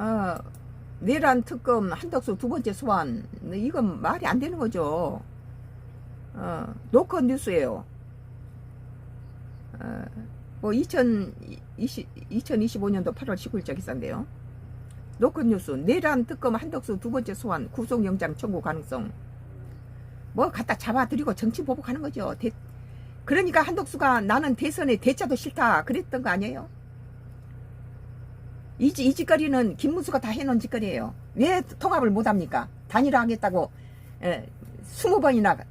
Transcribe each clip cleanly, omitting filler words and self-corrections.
어, 내란 특검 한덕수 두 번째 소환, 이건 말이 안 되는 거죠. 노컷 뉴스예요. 뭐 2025년도 8월 19일자 기사인데요. 노컷 뉴스, 내란 특검 한덕수 두 번째 소환, 구속영장 청구 가능성. 뭐 갖다 잡아들이고 정치 보복하는 거죠. 그러니까 한덕수가 나는 대선에 대자도 싫다 그랬던 거 아니에요? 이 짓거리는 김문수가 다 해놓은 짓거리예요. 왜 통합을 못합니까? 단일화하겠다고 20번이나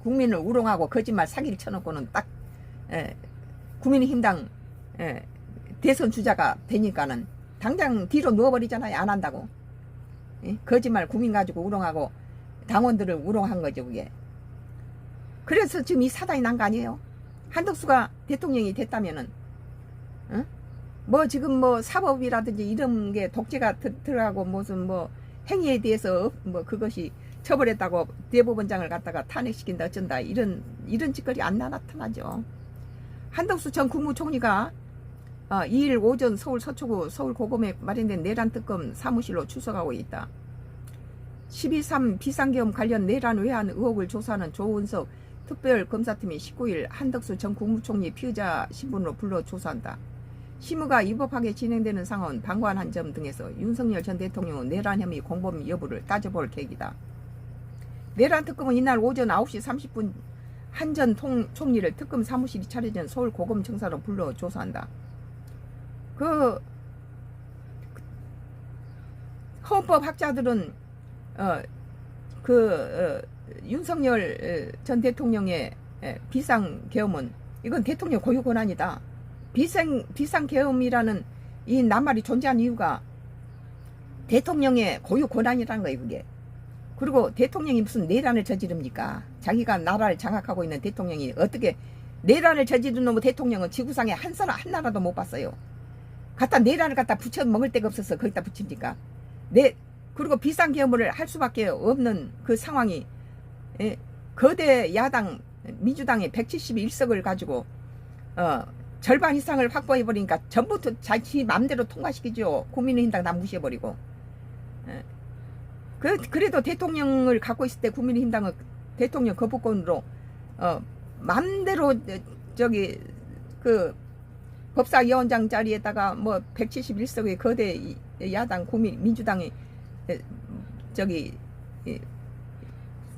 국민을 우롱하고 거짓말 사기를 쳐놓고는 딱 국민의힘당 대선 주자가 되니까는 당장 뒤로 누워버리잖아요. 안 한다고. 거짓말 국민 가지고 우롱하고 당원들을 우롱한 거죠. 그게. 그래서 지금 이 사단이 난 거 아니에요? 한덕수가 대통령이 됐다면은 뭐 지금 뭐 사법이라든지 이런 게 독재가 들어가고 무슨 뭐 행위에 대해서 뭐 그것이 처벌했다고 대법원장을 갖다가 탄핵시킨다 어쩐다 이런 짓거리 안 나타나죠. 한덕수 전 국무총리가 2일 오전 서울 서초구 서울고검에 마련된 내란 특검 사무실로 출석하고 있다. 12.3 비상계엄 관련 내란 외환 의혹을 조사하는 조은석 특별검사팀이 19일 한덕수 전 국무총리 피의자 신분으로 불러 조사한다. 심의가 위법하게 진행되는 상황은 방관한 점 등에서 윤석열 전 대통령은 내란 혐의 공범 여부를 따져볼 계획이다. 내란 특검은 이날 오전 9시 30분 한 전 총리를 특검 사무실이 차려진 서울 고검청사로 불러 조사한다. 헌법학자들은 윤석열 전 대통령의 비상계엄은 이건 대통령 고유 권한이다. 비상계엄이라는 이 낱말이 존재한 이유가 대통령의 고유 권한이라는 거예요. 그게. 그리고 대통령이 무슨 내란을 저지릅니까? 자기가 나라를 장악하고 있는 대통령이 어떻게 내란을 저지른 놈의 대통령은 지구상에 한 나라도 못 봤어요. 내란을 갖다 붙여 먹을 데가 없어서 거기다 붙입니까? 그리고 비상계엄을 할 수밖에 없는 그 상황이 거대 야당 민주당의 171석을 가지고 절반 이상을 확보해버리니까 전부 자기 마음대로 통과시키죠. 국민의힘당 다 무시해버리고. 그래도 대통령을 갖고 있을 때 국민의힘당은 대통령 거부권으로 마음대로 법사위원장 자리에다가 뭐 171석의 거대 야당 민주당이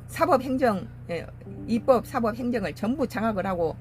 사법행정 입법 사법행정을 전부 장악을 하고